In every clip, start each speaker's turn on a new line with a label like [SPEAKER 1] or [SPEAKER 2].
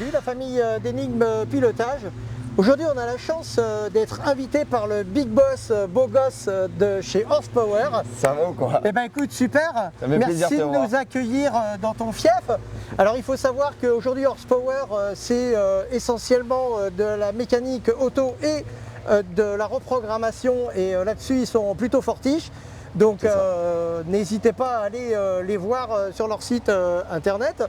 [SPEAKER 1] Salut la famille d'Énigmes Pilotage. Aujourd'hui on a la chance d'être invité par le big boss beau gosse de chez Horsepower.
[SPEAKER 2] Ça va ou quoi?
[SPEAKER 1] Eh ben écoute, super.
[SPEAKER 2] Ça me fait plaisir
[SPEAKER 1] Merci
[SPEAKER 2] de
[SPEAKER 1] de
[SPEAKER 2] te voir.
[SPEAKER 1] nous accueillir dans ton fief. Alors il faut savoir qu'aujourd'hui Horsepower c'est essentiellement de la mécanique auto et de la reprogrammation, et là-dessus ils sont plutôt fortiches. Donc n'hésitez pas à aller les voir sur leur site internet.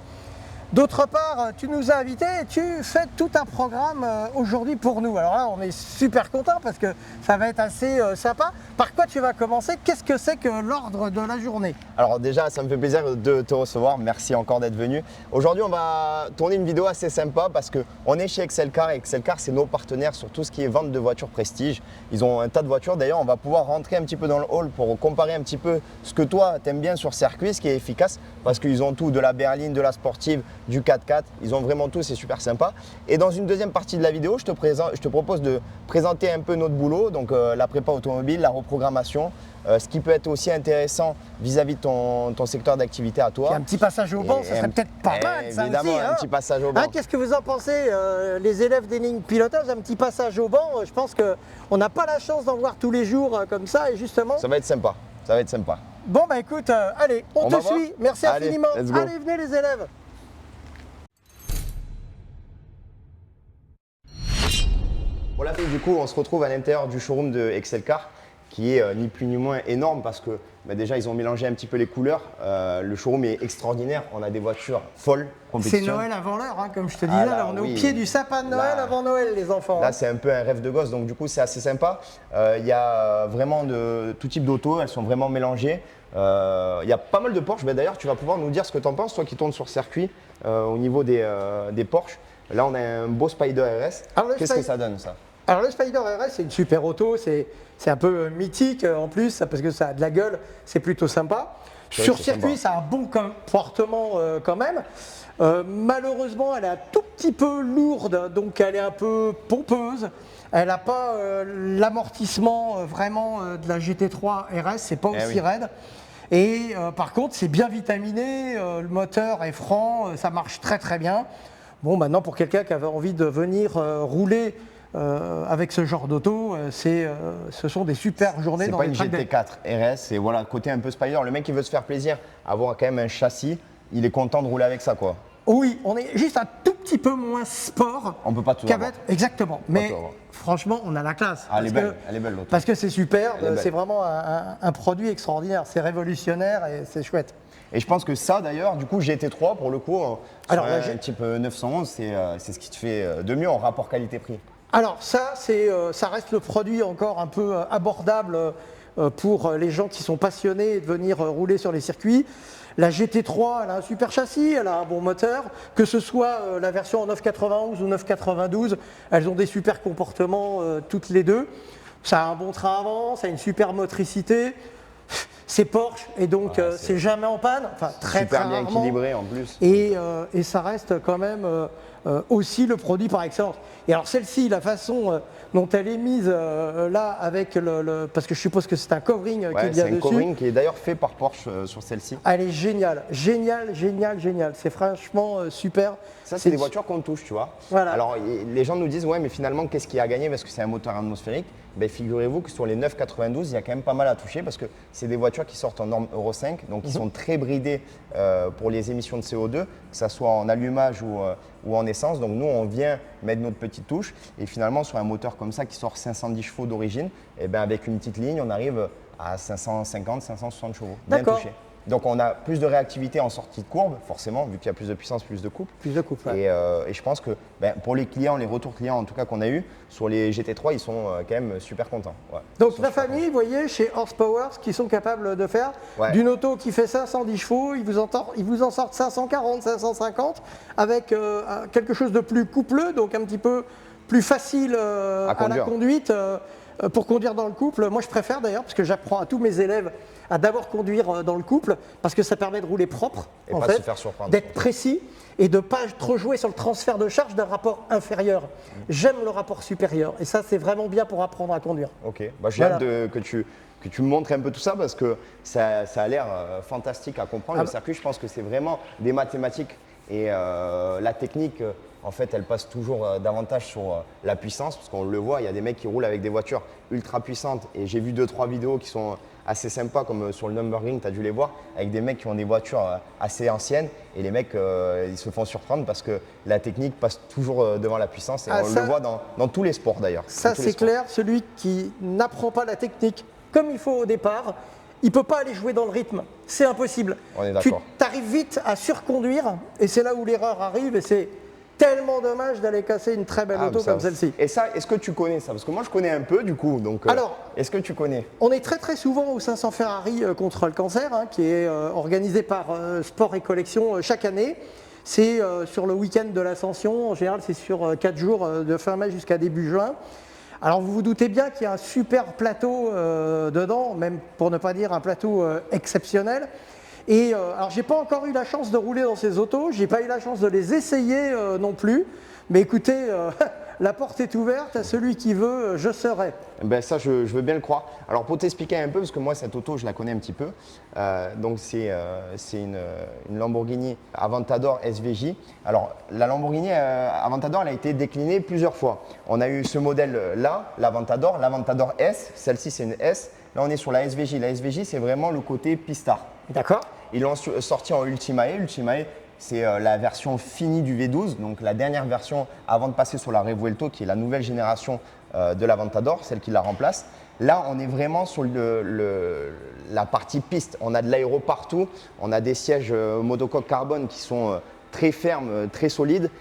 [SPEAKER 1] D'autre part, tu nous as invités et tu fais tout un programme aujourd'hui pour nous. Alors là, on est super content parce que ça va être assez sympa. Par quoi tu vas commencer? Qu'est-ce que c'est que l'ordre de la journée?
[SPEAKER 2] Alors déjà, ça me fait plaisir de te recevoir. Merci encore d'être venu. Aujourd'hui, on va tourner une vidéo assez sympa parce qu'on est chez Excelcar et Excelcar, c'est nos partenaires sur tout ce qui est vente de voitures prestige. Ils ont un tas de voitures. D'ailleurs, on va pouvoir rentrer un petit peu dans le hall pour comparer un petit peu ce que toi, t'aimes bien sur circuit, ce qui est efficace parce qu'ils ont tout, de la berline, de la sportive, du 4x4. Ils ont vraiment tout, c'est super sympa. Et dans une deuxième partie de la vidéo, je te propose de présenter un peu notre boulot, donc la prépa automobile, la reprogrammation, ce qui peut être aussi intéressant vis-à-vis de ton secteur d'activité à toi.
[SPEAKER 1] Il y a un petit passage au banc, ça serait peut-être pas mal, ça
[SPEAKER 2] évidemment,
[SPEAKER 1] aussi, hein.
[SPEAKER 2] un petit passage au banc.
[SPEAKER 1] Hein, qu'est-ce que vous en pensez, les élèves d'Énigmes Pilotage? Un petit passage au banc, je pense qu'on n'a pas la chance d'en voir tous les jours comme ça, et justement…
[SPEAKER 2] Ça va être sympa, ça va être sympa.
[SPEAKER 1] Bon bah écoute, allez, on te
[SPEAKER 2] va voir.
[SPEAKER 1] suit, merci
[SPEAKER 2] Allez,
[SPEAKER 1] infiniment.
[SPEAKER 2] let's go.
[SPEAKER 1] Allez, venez les élèves.
[SPEAKER 2] Bon là, du coup, on se retrouve à l'intérieur du showroom de Excelcar qui est ni plus ni moins énorme parce que déjà ils ont mélangé un petit peu les couleurs. Le showroom est extraordinaire, on a des voitures folles.
[SPEAKER 1] C'est Noël avant l'heure, hein, comme je te disais,
[SPEAKER 2] Ah,
[SPEAKER 1] là, on est
[SPEAKER 2] oui.
[SPEAKER 1] au pied du sapin de Noël
[SPEAKER 2] Là-
[SPEAKER 1] avant Noël, les enfants.
[SPEAKER 2] Là, c'est un peu un rêve de gosse, donc du coup, c'est assez sympa. Il y a vraiment de tout type d'auto, elles sont vraiment mélangées. Il y a pas mal de Porsche. Mais d'ailleurs, tu vas pouvoir nous dire ce que tu en penses, toi qui tournes sur circuit au niveau des Porsche. Là, on a un beau Spider RS.
[SPEAKER 1] Alors, le
[SPEAKER 2] Qu'est-ce que
[SPEAKER 1] Spider-
[SPEAKER 2] ça donne, ça?
[SPEAKER 1] Alors le Spider RS, c'est une super auto, c'est un peu mythique en plus, parce que ça a de la gueule, c'est plutôt sympa.
[SPEAKER 2] C'est vrai
[SPEAKER 1] Sur
[SPEAKER 2] que c'est
[SPEAKER 1] circuit, ça a un bon comportement quand même. Malheureusement, elle est un tout petit peu lourde, donc elle est un peu pompeuse. Elle n'a pas l'amortissement vraiment de la GT3 RS, c'est pas aussi
[SPEAKER 2] oui.
[SPEAKER 1] raide. Et par contre, c'est bien vitaminé, le moteur est franc, ça marche très très bien. Bon, maintenant, pour quelqu'un qui avait envie de venir rouler avec ce genre d'auto, ce sont des super journées
[SPEAKER 2] C'est
[SPEAKER 1] dans
[SPEAKER 2] pas
[SPEAKER 1] les
[SPEAKER 2] une
[SPEAKER 1] track day.
[SPEAKER 2] GT4 RS, c'est voilà, côté un peu Spider. Le mec qui veut se faire plaisir, avoir quand même un châssis, il est content de rouler avec ça, quoi.
[SPEAKER 1] Oui, on est juste un tout petit peu moins sport.
[SPEAKER 2] On peut pas tout
[SPEAKER 1] qu'avec-
[SPEAKER 2] avoir.
[SPEAKER 1] Exactement.
[SPEAKER 2] pas
[SPEAKER 1] Mais
[SPEAKER 2] tout avoir.
[SPEAKER 1] franchement, on a la classe.
[SPEAKER 2] Ah, elle est
[SPEAKER 1] Parce
[SPEAKER 2] belle, elle est belle, l'auto.
[SPEAKER 1] Parce que c'est super,
[SPEAKER 2] Elle est belle.
[SPEAKER 1] c'est vraiment un produit extraordinaire. C'est révolutionnaire et c'est chouette.
[SPEAKER 2] Et je pense que ça, d'ailleurs, du coup, GT3, pour le coup,
[SPEAKER 1] Alors,
[SPEAKER 2] sur
[SPEAKER 1] la
[SPEAKER 2] un type 911, c'est ce qui te fait de mieux en rapport qualité-prix.
[SPEAKER 1] Alors ça, ça reste le produit encore un peu abordable pour les gens qui sont passionnés de venir rouler sur les circuits. La GT3, elle a un super châssis, elle a un bon moteur, que ce soit la version en 991 ou 992, elles ont des super comportements toutes les deux. Ça a un bon train avant, ça a une super motricité. C'est Porsche et donc c'est jamais en panne, enfin très
[SPEAKER 2] Super
[SPEAKER 1] très
[SPEAKER 2] bien
[SPEAKER 1] rarement.
[SPEAKER 2] équilibré en plus.
[SPEAKER 1] Et ça reste quand même aussi le produit par excellence. Et alors celle-ci, la façon dont elle est mise là avec parce que je suppose que c'est un covering
[SPEAKER 2] Ouais,
[SPEAKER 1] qu'il y a
[SPEAKER 2] c'est un
[SPEAKER 1] dessus.
[SPEAKER 2] covering qui est d'ailleurs fait par Porsche sur celle-ci.
[SPEAKER 1] Elle est géniale, géniale, géniale, géniale. C'est franchement super.
[SPEAKER 2] Ça, c'est des voitures qu'on touche, tu vois.
[SPEAKER 1] Voilà.
[SPEAKER 2] Alors, les gens nous disent, ouais, mais finalement, qu'est-ce qui a gagné parce que c'est un moteur atmosphérique? Ben, figurez-vous que sur les 992, il y a quand même pas mal à toucher parce que c'est des voitures qui sortent en norme Euro 5, donc qui sont très bridées pour les émissions de CO2, que ça soit en allumage ou en essence. Donc nous, on vient mettre notre petite touche et finalement, sur un moteur comme ça qui sort 510 chevaux d'origine, et ben, avec une petite ligne, on arrive à 550, 560 chevaux. Bien
[SPEAKER 1] D'accord.
[SPEAKER 2] touché. Donc on a plus de réactivité en sortie de courbe, forcément, vu qu'il y a plus de puissance, plus de couple.
[SPEAKER 1] Plus de couple. Ouais.
[SPEAKER 2] Et je pense que pour les clients, les retours clients en tout cas qu'on a eu sur les GT3, ils sont quand même super contents. Ouais.
[SPEAKER 1] Donc
[SPEAKER 2] Ils sont
[SPEAKER 1] la
[SPEAKER 2] super
[SPEAKER 1] famille, vous voyez, chez Horsepower, ce qu'ils sont capables de faire,
[SPEAKER 2] Ouais.
[SPEAKER 1] d'une auto qui fait 510 chevaux, ils vous en sortent 540, 550, avec quelque chose de plus coupleux, donc un petit peu plus facile à la
[SPEAKER 2] conduire.
[SPEAKER 1] conduite, pour conduire dans le couple. Moi je préfère d'ailleurs, parce que j'apprends à tous mes élèves à d'abord conduire dans le couple, parce que ça permet de rouler propre,
[SPEAKER 2] Et
[SPEAKER 1] en
[SPEAKER 2] pas de
[SPEAKER 1] fait,
[SPEAKER 2] se faire surprendre.
[SPEAKER 1] d'être précis et de ne pas trop jouer sur le transfert de charge d'un rapport inférieur. J'aime le rapport supérieur, et ça c'est vraiment bien pour apprendre à conduire.
[SPEAKER 2] Ok, bah, j'ai hâte
[SPEAKER 1] Voilà.
[SPEAKER 2] que tu me montres un peu tout ça parce que ça a l'air fantastique à comprendre.
[SPEAKER 1] Ah
[SPEAKER 2] Le
[SPEAKER 1] bah.
[SPEAKER 2] circuit, je pense que c'est vraiment des mathématiques et la technique en fait, elle passe toujours davantage sur la puissance, parce qu'on le voit, il y a des mecs qui roulent avec des voitures ultra puissantes. Et j'ai vu 2-3 vidéos qui sont assez sympas, comme sur le Nürburgring, tu as dû les voir, avec des mecs qui ont des voitures assez anciennes. Et les mecs, ils se font surprendre parce que la technique passe toujours devant la puissance. Et on le voit dans tous les sports d'ailleurs.
[SPEAKER 1] Ça, c'est clair. Celui qui n'apprend pas la technique comme il faut au départ, il ne peut pas aller jouer dans le rythme. C'est impossible.
[SPEAKER 2] On est d'accord.
[SPEAKER 1] Tu arrives vite à surconduire et c'est là où l'erreur arrive et c'est tellement dommage d'aller casser une très belle auto comme celle-ci.
[SPEAKER 2] Et ça, est-ce que tu connais ça? Parce que moi, je connais un peu du coup. Donc,
[SPEAKER 1] alors,
[SPEAKER 2] est-ce que tu connais?
[SPEAKER 1] On est très souvent au 500 Ferrari contre le cancer, qui est organisé par Sport et Collection chaque année. C'est sur le week-end de l'Ascension. En général, c'est sur 4 jours de fin mai jusqu'à début juin. Alors vous vous doutez bien qu'il y a un super plateau dedans, même pour ne pas dire un plateau exceptionnel. Et alors j'ai pas encore eu la chance de rouler dans ces autos, j'ai pas eu la chance de les essayer non plus. Mais écoutez, la porte est ouverte à celui qui veut, je serai.
[SPEAKER 2] Ben ça, je veux bien le croire. Alors pour t'expliquer un peu, parce que moi cette auto, je la connais un petit peu. Donc c'est une Lamborghini Aventador SVJ. Alors la Lamborghini Aventador, elle a été déclinée plusieurs fois. On a eu ce modèle-là, l'Aventador S. Celle-ci, c'est une S. Là, on est sur la SVJ. La SVJ, c'est vraiment le côté pistard.
[SPEAKER 1] D'accord.
[SPEAKER 2] Ils l'ont sorti en Ultimae. Ultimae, c'est la version finie du V12, donc la dernière version avant de passer sur la Revuelto, qui est la nouvelle génération de l'Aventador, celle qui la remplace. Là, on est vraiment sur la partie piste. On a de l'aéro partout, on a des sièges monocoque carbone qui sont très fermes, très solides.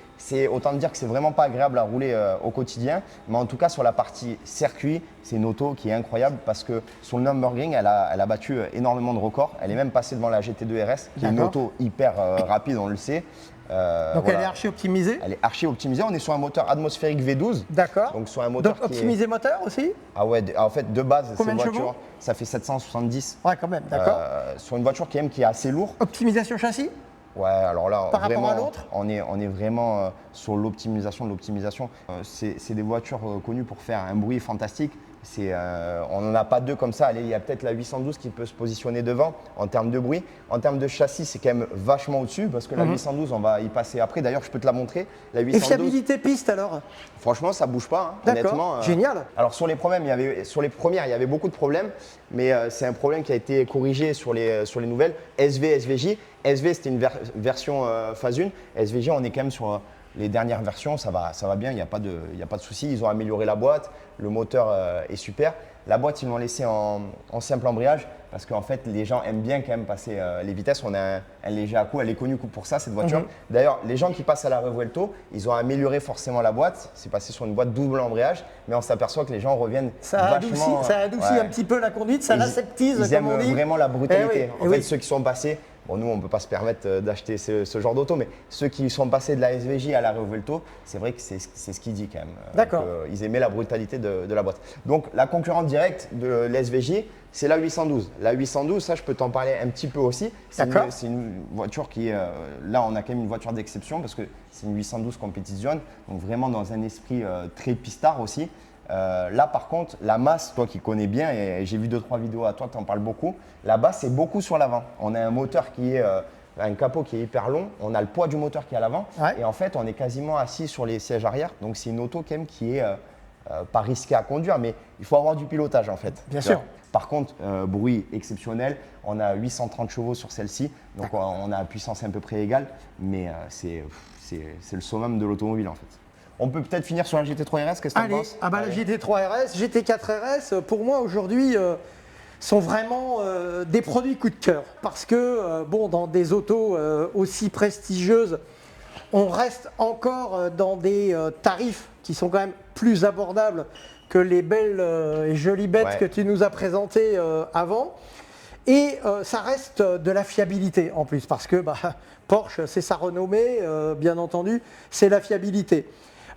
[SPEAKER 2] Autant dire que c'est vraiment pas agréable à rouler au quotidien, mais en tout cas sur la partie circuit, c'est une auto qui est incroyable parce que sur le Nürburgring, elle a battu énormément de records. Elle est même passée devant la GT2 RS, qui est une auto hyper rapide, on le sait.
[SPEAKER 1] Donc elle est archi optimisée.
[SPEAKER 2] Elle est archi optimisée. On est sur un moteur atmosphérique V12.
[SPEAKER 1] D'accord.
[SPEAKER 2] Donc sur un moteur
[SPEAKER 1] donc optimisé moteur aussi.
[SPEAKER 2] Ah ouais, en fait de base,
[SPEAKER 1] Combien
[SPEAKER 2] cette
[SPEAKER 1] de
[SPEAKER 2] voiture,
[SPEAKER 1] chevaux
[SPEAKER 2] ça fait 770.
[SPEAKER 1] Ouais, quand même, d'accord.
[SPEAKER 2] Sur une voiture qui est assez lourde.
[SPEAKER 1] Optimisation châssis.
[SPEAKER 2] Ouais, alors là,
[SPEAKER 1] par
[SPEAKER 2] vraiment,
[SPEAKER 1] rapport à l'autre,
[SPEAKER 2] on est vraiment sur l'optimisation de l'optimisation. C'est des voitures connues pour faire un bruit fantastique. On n'en a pas deux comme ça. Allez, il y a peut-être la 812 qui peut se positionner devant en termes de bruit. En termes de châssis, c'est quand même vachement au-dessus parce que la 812, on va y passer après. D'ailleurs, je peux te la montrer. La 812,
[SPEAKER 1] et fiabilité piste alors?
[SPEAKER 2] Franchement, ça bouge pas, honnêtement.
[SPEAKER 1] Génial.
[SPEAKER 2] Alors sur les premières, il y avait beaucoup de problèmes, mais c'est un problème qui a été corrigé sur les nouvelles. SVJ. SV, c'était une version phase 1. SVJ, on est quand même sur les dernières versions, ça va bien, il n'y a pas de souci. Ils ont amélioré la boîte, le moteur est super. La boîte, ils l'ont laissée en simple embrayage parce qu'en fait, les gens aiment bien quand même passer les vitesses. On a un léger à-coup, elle est connue pour ça, cette voiture. D'ailleurs, les gens qui passent à la Revuelto, ils ont amélioré forcément la boîte. C'est passé sur une boîte double embrayage, mais on s'aperçoit que les gens reviennent vachement…
[SPEAKER 1] Ça adoucit un petit peu la conduite, ça l'aseptise, comme on dit.
[SPEAKER 2] Ils aiment vraiment la brutalité.
[SPEAKER 1] En
[SPEAKER 2] fait, ceux qui sont passés… Bon, nous, on ne peut pas se permettre d'acheter ce genre d'auto, mais ceux qui sont passés de la SVJ à la Revuelto, c'est vrai que c'est ce qu'il dit quand même.
[SPEAKER 1] D'accord.
[SPEAKER 2] Ils aimaient la brutalité de la boîte. Donc, la concurrente directe de l'SVJ, c'est la 812. La 812, ça, je peux t'en parler un petit peu aussi. C'est une voiture qui est… là, on a quand même une voiture d'exception parce que c'est une 812 Competition, donc vraiment dans un esprit très pistard aussi. Là, par contre, la masse, toi qui connais bien, et j'ai vu 2-3 vidéos à toi, tu en parles beaucoup, la masse, c'est beaucoup sur l'avant. On a un moteur qui est… un capot qui est hyper long, on a le poids du moteur qui est à l'avant, et en fait, on est quasiment assis sur les sièges arrière. Donc, c'est une auto quand même qui est pas risquée à conduire, mais il faut avoir du pilotage en fait.
[SPEAKER 1] Bien sûr.
[SPEAKER 2] Par contre, bruit exceptionnel, on a 830 chevaux sur celle-ci, donc on a une puissance à peu près égale, mais c'est le summum de l'automobile en fait. On peut peut-être finir sur la GT3 RS, qu'est-ce que tu en penses?
[SPEAKER 1] La GT3 RS, GT4 RS, pour moi aujourd'hui, sont vraiment des produits coup de cœur. Parce que, dans des autos aussi prestigieuses, on reste encore dans des tarifs qui sont quand même plus abordables que les belles et jolies bêtes que tu nous as présentées avant. Et ça reste de la fiabilité en plus, parce que Porsche, c'est sa renommée, bien entendu, c'est la fiabilité.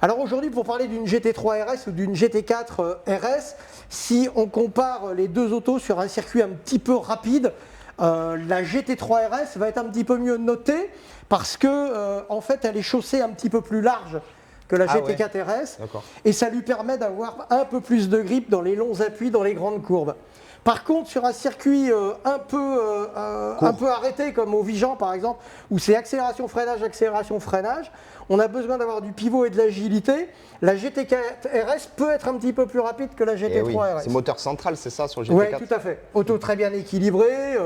[SPEAKER 1] Alors aujourd'hui, pour parler d'une GT3 RS ou d'une GT4 RS, si on compare les deux autos sur un circuit un petit peu rapide, la GT3 RS va être un petit peu mieux notée parce que en fait, elle est chaussée un petit peu plus large que la GT4 RS et ça lui permet d'avoir un peu plus de grip dans les longs appuis, dans les grandes courbes. Par contre, sur un circuit un peu arrêté, comme au Vigan par exemple, où c'est accélération, freinage, on a besoin d'avoir du pivot et de l'agilité. La GT4 RS peut être un petit peu plus rapide que la GT3
[SPEAKER 2] oui,
[SPEAKER 1] RS.
[SPEAKER 2] c'est moteur central, c'est ça sur le GT4?
[SPEAKER 1] Oui, tout à fait. Auto très bien équilibrée.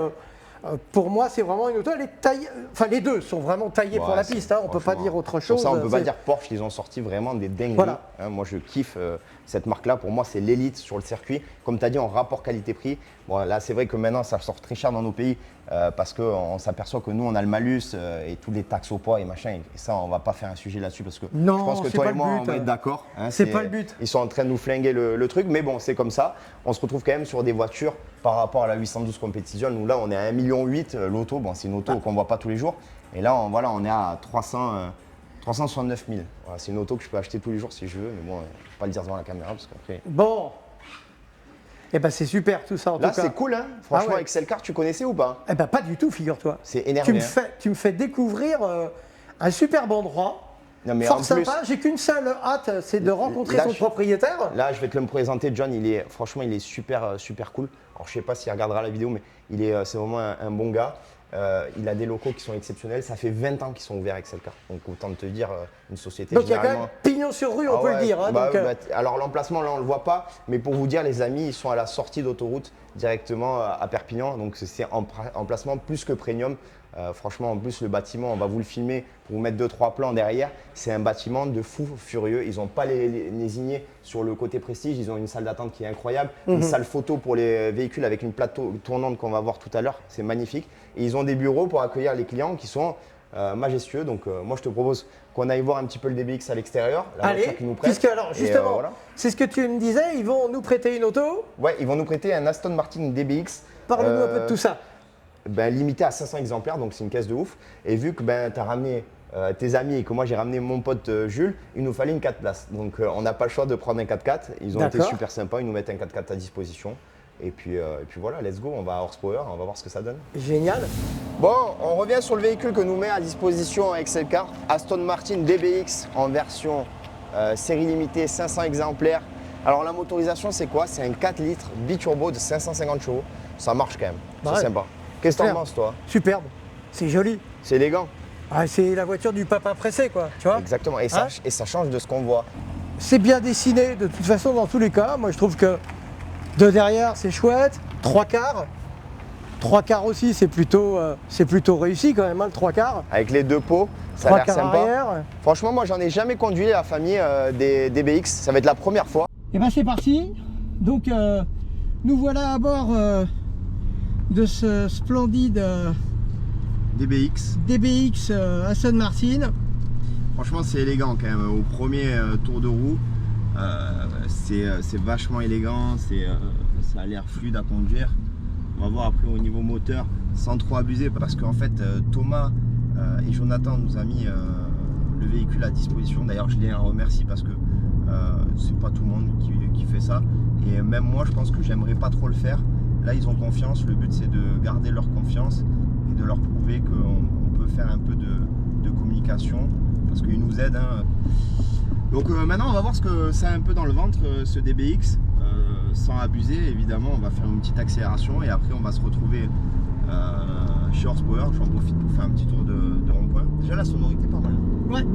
[SPEAKER 1] Pour moi, c'est vraiment une auto. Elle est taillée. Enfin, les deux sont vraiment taillés pour la piste. Hein, on ne peut pas dire autre chose.
[SPEAKER 2] Pour ça, on ne peut pas dire Porsche. Ils ont sorti vraiment des dingueries.
[SPEAKER 1] Voilà.
[SPEAKER 2] Hein, moi, je kiffe cette marque-là. Pour moi, c'est l'élite sur le circuit. Comme tu as dit, en rapport qualité-prix. Bon, là, c'est vrai que maintenant, ça sort très cher dans nos pays parce qu'on s'aperçoit que nous, on a le malus et tous les taxes au poids et machin. Et ça, on ne va pas faire un sujet là-dessus parce que
[SPEAKER 1] non,
[SPEAKER 2] je pense que toi et moi, on va être d'accord. Hein,
[SPEAKER 1] c'est pas le but.
[SPEAKER 2] Ils sont en train de nous flinguer le truc. Mais bon, c'est comme ça. On se retrouve quand même sur des voitures par rapport à la 812 Competition. Nous, là, on est à 1,8 million l'auto. Bon, c'est une auto qu'on ne voit pas tous les jours. Et là, on est à 369 000. Voilà, c'est une auto que je peux acheter tous les jours si je veux. Mais bon, je ne vais pas le dire devant la caméra parce qu'après…
[SPEAKER 1] Bon. Eh ben c'est super tout ça en
[SPEAKER 2] là,
[SPEAKER 1] tout cas.
[SPEAKER 2] Là, c'est cool, hein. Franchement, Excelcar, tu connaissais ou pas?
[SPEAKER 1] Eh ben pas du tout, figure-toi.
[SPEAKER 2] C'est énervé.
[SPEAKER 1] Tu me fais découvrir un superbe endroit.
[SPEAKER 2] Non, mais
[SPEAKER 1] fort sympa, j'ai qu'une seule hâte, c'est de rencontrer son propriétaire.
[SPEAKER 2] Là, je vais te le présenter, John, franchement, il est super cool. Alors, je sais pas s'il regardera la vidéo, mais c'est vraiment un bon gars. Il a des locaux qui sont exceptionnels. Ça fait 20 ans qu'ils sont ouverts Excelcar. Donc, autant te dire, une société
[SPEAKER 1] donc, il y a quand même pignon sur rue, on peut le dire. Hein,
[SPEAKER 2] alors, l'emplacement, là, on ne le voit pas. Mais pour vous dire, les amis, ils sont à la sortie d'autoroute directement à Perpignan. Donc, c'est emplacement plus que premium. Franchement, en plus, le bâtiment, on va vous le filmer pour vous mettre 2-3 plans derrière. C'est un bâtiment de fou furieux. Ils n'ont pas lésigné sur le côté prestige. Ils ont une salle d'attente qui est incroyable, une salle photo pour les véhicules avec une plateau tournante qu'on va voir tout à l'heure. C'est magnifique. Et ils ont des bureaux pour accueillir les clients qui sont majestueux. Donc, moi, je te propose qu'on aille voir un petit peu le DBX à l'extérieur.
[SPEAKER 1] Allez, puisque alors, justement, voilà. C'est ce que tu me disais, ils vont nous prêter une auto.
[SPEAKER 2] Ouais, ils vont nous prêter un Aston Martin DBX.
[SPEAKER 1] Parle-nous un peu de tout ça.
[SPEAKER 2] Limité à 500 exemplaires, donc c'est une caisse de ouf. Et vu que tu as ramené tes amis et que moi j'ai ramené mon pote Jules, il nous fallait une 4 places. Donc on n'a pas le choix de prendre un 4x4. Ils ont été super sympas, ils nous mettent un 4x4 à disposition. Et puis voilà, let's go, on va à Horsepower, on va voir ce que ça donne.
[SPEAKER 1] Génial.
[SPEAKER 2] Bon, on revient sur le véhicule que nous met à disposition Excelcar. Aston Martin DBX en version série limitée, 500 exemplaires. Alors la motorisation c'est quoi? C'est un 4 litres biturbo de 550 chevaux. Ça marche quand même, c'est sympa. Qu'est-ce que t'en penses, toi?
[SPEAKER 1] Superbe, c'est joli.
[SPEAKER 2] C'est élégant.
[SPEAKER 1] Ah, c'est la voiture du papa pressé, quoi, tu vois?
[SPEAKER 2] Exactement, et ça change de ce qu'on voit.
[SPEAKER 1] C'est bien dessiné, de toute façon, dans tous les cas. Moi, je trouve que de derrière, c'est chouette. 3 quarts. 3 quarts aussi, c'est plutôt réussi quand même, hein, le 3 quarts.
[SPEAKER 2] Avec les deux pots, ça a l'air sympa.
[SPEAKER 1] Arrière.
[SPEAKER 2] Franchement, moi, j'en ai jamais conduit la famille des DBX. Ça va être la première fois.
[SPEAKER 1] Et ben, c'est parti. Donc, nous voilà à bord de ce splendide DBX Aston Martin.
[SPEAKER 2] Franchement, c'est élégant quand même. Au premier tour de roue, c'est vachement élégant. Ça a l'air fluide à conduire. On va voir après au niveau moteur, sans trop abuser, parce qu'en fait, Thomas et Jonathan nous a mis le véhicule à disposition. D'ailleurs, je les remercie parce que c'est pas tout le monde qui fait ça. Et même moi, je pense que j'aimerais pas trop le faire. Là, ils ont confiance. Le but, c'est de garder leur confiance et de leur prouver qu'on peut faire un peu de communication parce qu'ils nous aident. Hein. Donc maintenant, on va voir ce que ça a un peu dans le ventre, ce DBX. Sans abuser, évidemment, on va faire une petite accélération et après, on va se retrouver chez Horsepower. J'en profite pour faire un petit tour de rond-point. Déjà, la sonorité, pas mal.
[SPEAKER 1] Ouais.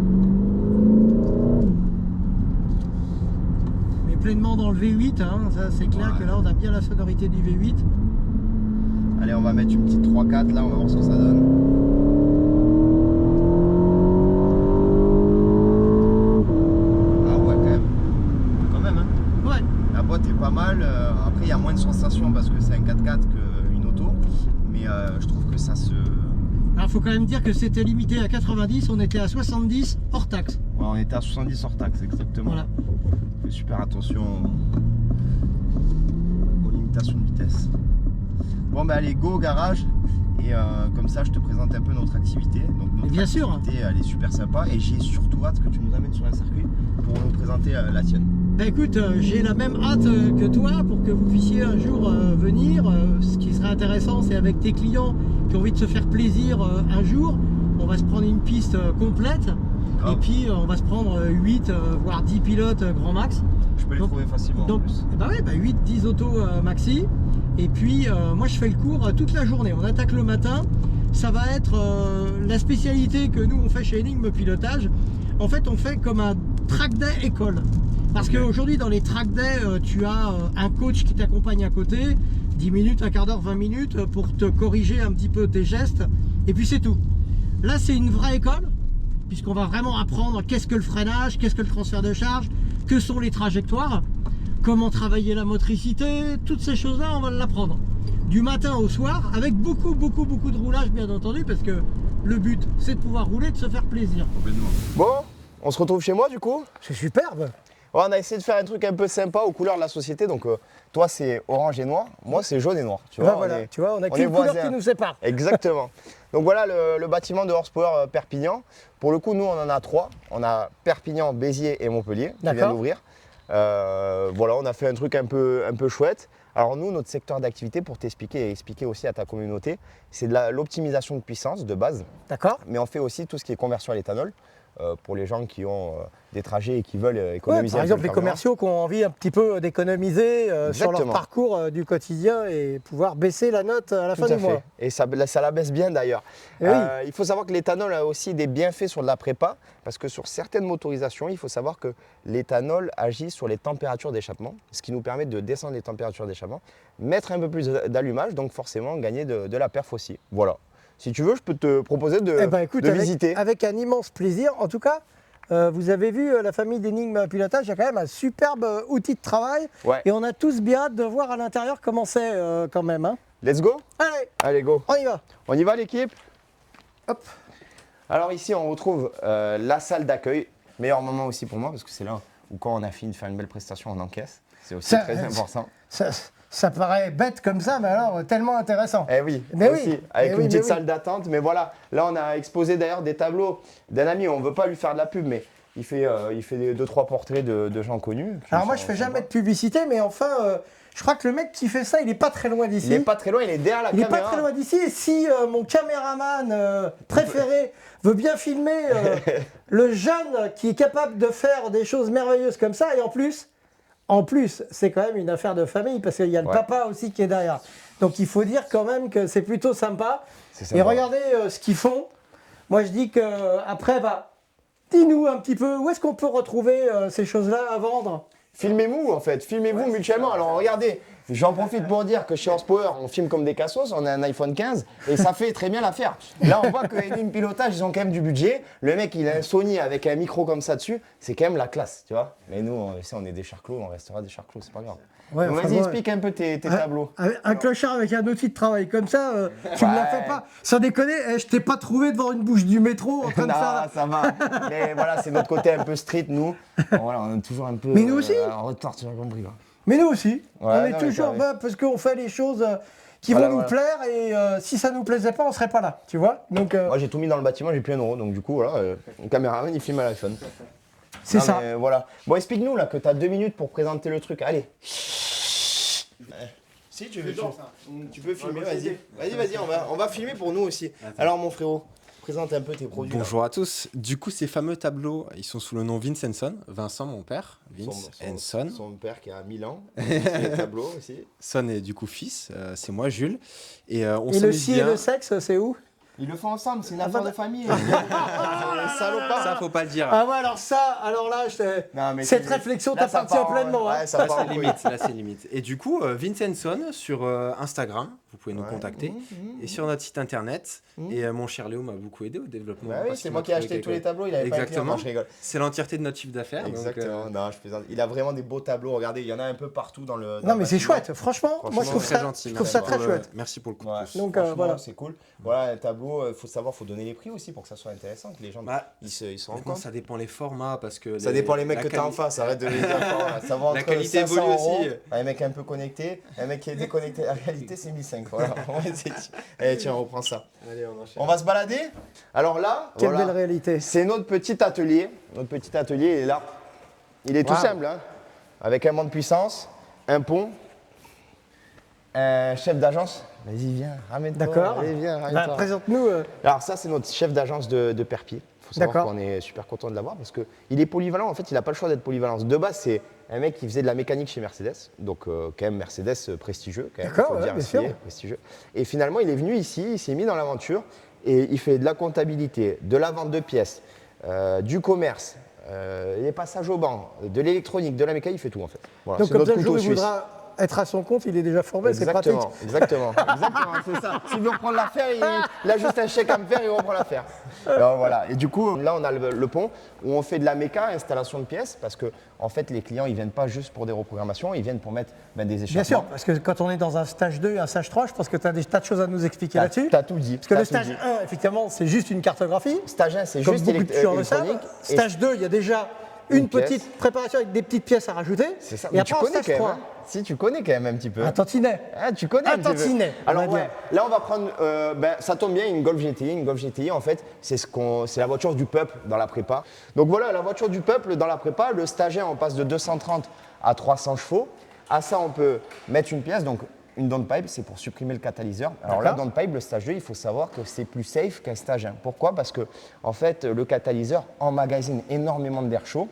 [SPEAKER 1] Pleinement dans le V8, hein. Ça c'est clair que là on a bien la sonorité du V8.
[SPEAKER 2] Allez, on va mettre une petite 3-4 là, on va voir ce que ça donne. Ah ouais, quand même hein.
[SPEAKER 1] Ouais.
[SPEAKER 2] La boîte est pas mal, après il y a moins de sensations parce que c'est un 4x4 qu'une auto, mais je trouve que ça se...
[SPEAKER 1] Alors faut quand même dire que c'était limité à 90, on était à 70 hors taxe.
[SPEAKER 2] Ouais, on était à 70 hors taxe, exactement.
[SPEAKER 1] Voilà.
[SPEAKER 2] Fais super attention aux limitations de vitesse. Bon bah allez, go au garage et comme ça je te présente un peu notre activité. Donc notre
[SPEAKER 1] bien
[SPEAKER 2] activité,
[SPEAKER 1] sûr.
[SPEAKER 2] Elle est super sympa et j'ai surtout hâte que tu nous amènes sur un circuit pour nous présenter la tienne.
[SPEAKER 1] Bah écoute, j'ai la même hâte que toi pour que vous puissiez un jour venir. Ce qui serait intéressant, c'est avec tes clients qui ont envie de se faire plaisir un jour, on va se prendre une piste complète. Et puis on va se prendre 8 voire 10 pilotes grand max.
[SPEAKER 2] Je peux les trouver facilement
[SPEAKER 1] donc,
[SPEAKER 2] en plus.
[SPEAKER 1] Bah ouais, 8-10 autos maxi. Et puis moi je fais le cours toute la journée. On attaque le matin. Ça va être la spécialité que nous on fait chez Enigme Pilotage. En fait on fait comme un track day école. Parce qu'aujourd'hui dans les track day tu as un coach qui t'accompagne à côté, 10 minutes, un quart d'heure, 20 minutes pour te corriger un petit peu tes gestes. Et puis c'est tout. Là c'est une vraie école, puisqu'on va vraiment apprendre qu'est-ce que le freinage, qu'est-ce que le transfert de charge, que sont les trajectoires, comment travailler la motricité, toutes ces choses-là on va l'apprendre. Du matin au soir, avec beaucoup de roulage bien entendu, parce que le but c'est de pouvoir rouler, de se faire plaisir.
[SPEAKER 2] Bon, on se retrouve chez moi du coup.
[SPEAKER 1] C'est superbe.
[SPEAKER 2] Ouais, on a essayé de faire un truc un peu sympa aux couleurs de la société. Donc toi c'est orange et noir, moi c'est jaune et noir. Tu vois,
[SPEAKER 1] voilà, tu vois, on a
[SPEAKER 2] est
[SPEAKER 1] qu'une couleur
[SPEAKER 2] voisins.
[SPEAKER 1] qui nous sépare.
[SPEAKER 2] Exactement. Donc voilà le bâtiment de Horsepower Perpignan. Pour le coup, nous on en a 3. On a Perpignan, Béziers et Montpellier qui vient d'ouvrir. Voilà, on a fait un truc un peu chouette. Alors nous, notre secteur d'activité, pour t'expliquer et expliquer aussi à ta communauté, c'est de l'optimisation de puissance de base.
[SPEAKER 1] D'accord.
[SPEAKER 2] Mais on fait aussi tout ce qui est conversion à l'éthanol pour les gens qui ont des trajets et qui veulent économiser.
[SPEAKER 1] Par exemple, les commerciaux qui ont envie un petit peu d'économiser sur leur parcours du quotidien et pouvoir baisser la note à la fin du mois.
[SPEAKER 2] Et ça la baisse bien d'ailleurs. Il faut savoir que l'éthanol a aussi des bienfaits sur de la prépa, parce que sur certaines motorisations, il faut savoir que l'éthanol agit sur les températures d'échappement, ce qui nous permet de descendre les températures d'échappement, mettre un peu plus d'allumage, donc forcément gagner de la perf aussi. Voilà. Si tu veux, je peux te proposer de visiter.
[SPEAKER 1] Avec un immense plaisir. En tout cas, vous avez vu la famille d'Enigme Pilotage, il y a quand même un superbe outil de travail.
[SPEAKER 2] Ouais.
[SPEAKER 1] Et on a tous bien hâte de voir à l'intérieur comment c'est quand même. Hein.
[SPEAKER 2] Let's go.
[SPEAKER 1] Allez,
[SPEAKER 2] go.
[SPEAKER 1] On y va.
[SPEAKER 2] On y va l'équipe.
[SPEAKER 1] Hop.
[SPEAKER 2] Alors ici, on retrouve la salle d'accueil. Meilleur moment aussi pour moi, parce que c'est là où quand on a fini de faire une belle prestation, on encaisse. C'est aussi très important.
[SPEAKER 1] Ça paraît bête comme ça, mais alors tellement intéressant.
[SPEAKER 2] Eh oui,
[SPEAKER 1] mais
[SPEAKER 2] aussi,
[SPEAKER 1] oui.
[SPEAKER 2] avec une petite salle d'attente. Mais voilà, là on a exposé d'ailleurs des tableaux d'un ami, on ne veut pas lui faire de la pub, mais il fait 2-3 portraits de gens connus.
[SPEAKER 1] Alors moi je fais jamais de publicité, mais enfin, je crois que le mec qui fait ça, il n'est pas très loin d'ici.
[SPEAKER 2] Il n'est pas très loin, il est derrière la caméra.
[SPEAKER 1] Il n'est pas très loin d'ici, et si mon caméraman préféré veut bien filmer le jeune qui est capable de faire des choses merveilleuses comme ça, et en plus, c'est quand même une affaire de famille parce qu'il y a le papa aussi qui est derrière. Donc il faut dire quand même que c'est plutôt sympa. Et regardez ce qu'ils font. Moi je dis qu'après, dis-nous un petit peu où est-ce qu'on peut retrouver ces choses-là à vendre.
[SPEAKER 2] Filmez-vous en fait, filmez-vous mutuellement. Alors regardez, j'en profite pour dire que chez Horsepower, on filme comme des cassos, on a un iPhone 15 et ça fait très bien l'affaire. Là on voit que Enigme Pilotage, ils ont quand même du budget. Le mec il a un Sony avec un micro comme ça dessus, c'est quand même la classe, tu vois. Mais nous, on est des charclos, on restera des charclos, c'est pas grave.
[SPEAKER 1] Ouais,
[SPEAKER 2] donc vas-y, explique un peu tes tableaux.
[SPEAKER 1] Un clochard avec un outil de travail comme ça, tu me la fais pas. Sans déconner, je t'ai pas trouvé devant une bouche du métro en train de faire...
[SPEAKER 2] ça va. Mais voilà, c'est notre côté un peu street, nous. Voilà, on est toujours un peu
[SPEAKER 1] Mais nous aussi
[SPEAKER 2] en retard, tu as compris. Quoi.
[SPEAKER 1] Mais nous aussi. On est toujours parce qu'on fait les choses qui vont nous plaire et si ça nous plaisait pas, on serait pas là, tu vois. Donc,
[SPEAKER 2] moi, j'ai tout mis dans le bâtiment, j'ai plus un euro. Donc du coup, voilà, le caméraman, il filme à l'iPhone.
[SPEAKER 1] C'est ça.
[SPEAKER 2] Voilà. Bon, explique-nous là que tu as 2 minutes pour présenter le truc. Allez. Si tu veux, tu peux filmer, vas-y. Vas-y, on va filmer pour nous aussi. Alors mon frérot, présente un peu tes produits.
[SPEAKER 3] Bonjour à tous. Du coup, ces fameux tableaux, ils sont sous le nom Vince Son. Vincent, mon père. Vince Son.
[SPEAKER 2] Son père qui a 1000 ans. Les tableaux aussi.
[SPEAKER 3] Son est du coup fils. C'est moi, Jules. Et on
[SPEAKER 1] le si et le sexe, c'est où?
[SPEAKER 2] Ils le font ensemble, c'est une affaire de famille. Salopard.
[SPEAKER 3] Ça, faut pas le dire.
[SPEAKER 1] Ah ouais, alors là, cette réflexion t'appartient pleinement.
[SPEAKER 3] Ouais, ça c'est limite. Là, c'est limite. Et du coup, Vince Son sur Instagram, vous pouvez nous contacter. Et sur notre site internet. Et mon cher Léo m'a beaucoup aidé au développement.
[SPEAKER 2] Bah oui, c'est moi qui ai acheté tous les tableaux, il avait pas écrit, je rigole.
[SPEAKER 3] C'est l'entièreté de notre chiffre d'affaires.
[SPEAKER 2] Exactement, non, je plaisante. Il a vraiment des beaux tableaux, regardez, il y en a un peu partout dans le...
[SPEAKER 1] Non mais c'est chouette, franchement, moi je trouve ça très chouette.
[SPEAKER 3] Merci pour le coup de pouce.
[SPEAKER 1] Donc voilà.
[SPEAKER 2] C'est cool. Voilà, un tableau, il faut savoir, il faut donner les prix aussi pour que ça soit intéressant, que les gens ils se rendent compte.
[SPEAKER 3] Ça dépend les formats, parce que...
[SPEAKER 2] Ça dépend les mecs que tu as en face, arrête de les dire. Ça va entre 500 €, un mec un peu connecté, un mec qui est déconnecté. La réalité, c'est 1500, voilà. Allez, tiens, on reprend ça.
[SPEAKER 3] Allez, on enchaîne.
[SPEAKER 2] On va se balader. Alors là,
[SPEAKER 1] quelle belle réalité.
[SPEAKER 2] C'est notre petit atelier. Notre petit atelier, il est là. Il est tout simple, hein, avec un banc de puissance, un pont, un chef d'agence. Vas-y, viens, ramène-toi.
[SPEAKER 1] D'accord.
[SPEAKER 2] Allez, viens, ramène-toi.
[SPEAKER 1] Présente-nous.
[SPEAKER 2] Alors ça, c'est notre chef d'agence de Perpier. faut savoir
[SPEAKER 1] D'accord.
[SPEAKER 2] qu'on est super content de l'avoir parce qu'il est polyvalent. En fait, il n'a pas le choix d'être polyvalent. De base, c'est un mec qui faisait de la mécanique chez Mercedes. Donc, quand même, Mercedes prestigieux.
[SPEAKER 1] D'accord,
[SPEAKER 2] faut le
[SPEAKER 1] ouais,
[SPEAKER 2] dire,
[SPEAKER 1] bien
[SPEAKER 2] ici,
[SPEAKER 1] sûr.
[SPEAKER 2] prestigieux. Et finalement, il est venu ici, il s'est mis dans l'aventure et il fait de la comptabilité, de la vente de pièces, du commerce, les passages au banc, de l'électronique, de la mécanique, il fait tout en fait. Voilà,
[SPEAKER 1] Donc
[SPEAKER 2] c'est
[SPEAKER 1] comme
[SPEAKER 2] notre
[SPEAKER 1] ça, le jour où
[SPEAKER 2] couteau
[SPEAKER 1] il
[SPEAKER 2] suisse.
[SPEAKER 1] voudra être à son compte, il est déjà formé, c'est pratique.
[SPEAKER 2] Exactement, c'est ça. S'il veut reprendre l'affaire, il a juste un chèque à me faire et il reprend l'affaire. Alors, voilà. Et du coup, là, on a le pont où on fait de la méca, installation de pièces, parce que en fait, les clients, ils viennent pas juste pour des reprogrammations, ils viennent pour mettre des échappements.
[SPEAKER 1] Bien sûr, parce que quand on est dans un stage 2 et un stage 3, je pense que tu as des tas de choses à nous expliquer là-dessus.
[SPEAKER 2] T'as tout dit.
[SPEAKER 1] Parce que
[SPEAKER 2] t'as
[SPEAKER 1] le
[SPEAKER 2] tout
[SPEAKER 1] stage
[SPEAKER 2] dit.
[SPEAKER 1] 1, effectivement, c'est juste une cartographie.
[SPEAKER 2] Stage 1, c'est
[SPEAKER 1] Comme
[SPEAKER 2] juste
[SPEAKER 1] beaucoup de tueurs le savent.
[SPEAKER 2] électronique. Et
[SPEAKER 1] Stage 2, il y a déjà une
[SPEAKER 2] pièce.
[SPEAKER 1] petite préparation avec des petites pièces à rajouter.
[SPEAKER 2] c'est ça.
[SPEAKER 1] Et
[SPEAKER 2] Mais tu
[SPEAKER 1] après, en
[SPEAKER 2] connais
[SPEAKER 1] stage
[SPEAKER 2] quand même.
[SPEAKER 1] 3,
[SPEAKER 2] Hein. Si, tu connais quand même un petit peu.
[SPEAKER 1] un tantinet.
[SPEAKER 2] Ah, tu connais un petit peu.
[SPEAKER 1] tantinet, on
[SPEAKER 2] Alors
[SPEAKER 1] va
[SPEAKER 2] ouais,
[SPEAKER 1] dire.
[SPEAKER 2] là on va prendre, ça tombe bien, une Golf GTI. Une Golf GTI en fait, c'est la voiture du peuple dans la prépa. Donc voilà, la voiture du peuple dans la prépa, le stagiaire on passe de 230 à 300 chevaux. À ça on peut mettre une pièce, donc une downpipe, c'est pour supprimer le catalyseur. Alors la
[SPEAKER 1] D'accord.
[SPEAKER 2] downpipe, le stage 2, il faut savoir que c'est plus safe qu'un stage 1. Pourquoi? Parce que en fait, le catalyseur emmagasine énormément d'air chaud.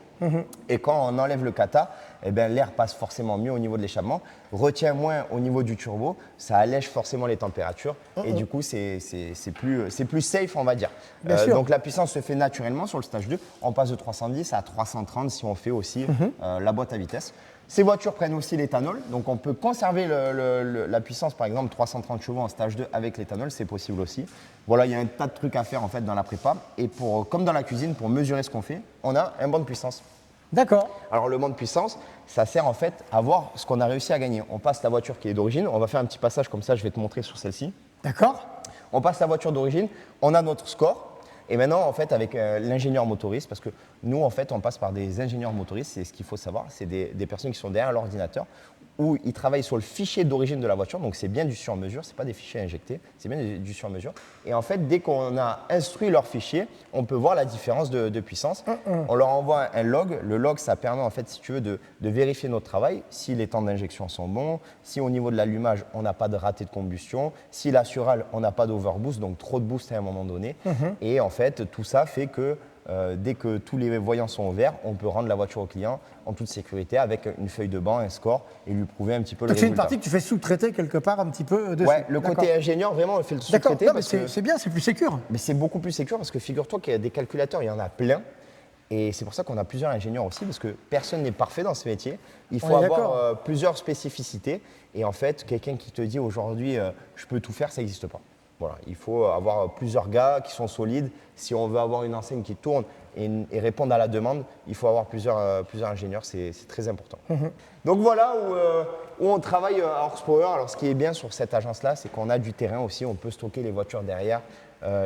[SPEAKER 2] Et quand on enlève le cata, eh ben, l'air passe forcément mieux au niveau de l'échappement, retient moins au niveau du turbo, ça allège forcément les températures et du coup c'est plus safe on va dire.
[SPEAKER 1] Bien sûr.
[SPEAKER 2] Donc la puissance se fait naturellement sur le stage 2, on passe de 310 à 330 si on fait aussi la boîte à vitesse. Ces voitures prennent aussi l'éthanol, donc on peut conserver la puissance, par exemple 330 chevaux en stage 2 avec l'éthanol, c'est possible aussi. Voilà, il y a un tas de trucs à faire en fait dans la prépa et comme dans la cuisine, pour mesurer ce qu'on fait, on a un banc de puissance.
[SPEAKER 1] D'accord.
[SPEAKER 2] Alors le banc de puissance, ça sert en fait à voir ce qu'on a réussi à gagner. On passe la voiture qui est d'origine, on va faire un petit passage comme ça, je vais te montrer sur celle-ci.
[SPEAKER 1] D'accord.
[SPEAKER 2] On passe la voiture d'origine, on a notre score. Et maintenant, en fait, avec l'ingénieur motoriste, parce que nous, en fait, on passe par des ingénieurs motoristes, c'est ce qu'il faut savoir, c'est des personnes qui sont derrière l'ordinateur, où ils travaillent sur le fichier d'origine de la voiture, donc c'est bien du sur-mesure, c'est pas des fichiers injectés, c'est bien du sur-mesure. Et en fait, dès qu'on a instruit leur fichier, on peut voir la différence de puissance. On leur envoie un log. Le log, ça permet en fait, si tu veux, de vérifier notre travail, si les temps d'injection sont bons, si au niveau de l'allumage, on n'a pas de raté de combustion, si la surale, on n'a pas d'overboost, donc trop de boost à un moment donné. Et en fait, tout ça fait que dès que tous les voyants sont au vert, on peut rendre la voiture au client en toute sécurité avec une feuille de banc, un score et lui prouver un petit peu le
[SPEAKER 1] Donc c'est une
[SPEAKER 2] résultat.
[SPEAKER 1] partie que tu fais sous-traiter quelque part un petit peu dessus.
[SPEAKER 2] Ouais, le côté
[SPEAKER 1] D'accord.
[SPEAKER 2] ingénieur, vraiment, on fait le
[SPEAKER 1] D'accord,
[SPEAKER 2] sous-traité
[SPEAKER 1] non, mais
[SPEAKER 2] parce que
[SPEAKER 1] c'est bien, c'est plus sécure.
[SPEAKER 2] mais c'est beaucoup plus sécure parce que figure-toi qu'il y a des calculateurs, il y en a plein. Et c'est pour ça qu'on a plusieurs ingénieurs aussi, parce que personne n'est parfait dans ce métier. Il faut
[SPEAKER 1] On est
[SPEAKER 2] avoir
[SPEAKER 1] d'accord.
[SPEAKER 2] plusieurs spécificités. Et en fait, quelqu'un qui te dit aujourd'hui, je peux tout faire, ça n'existe pas. Voilà, il faut avoir plusieurs gars qui sont solides. Si on veut avoir une enseigne qui tourne et répondre à la demande, il faut avoir plusieurs ingénieurs, c'est très important. Donc voilà où on travaille à Horsepower. Alors ce qui est bien sur cette agence-là, c'est qu'on a du terrain aussi, on peut stocker les voitures derrière.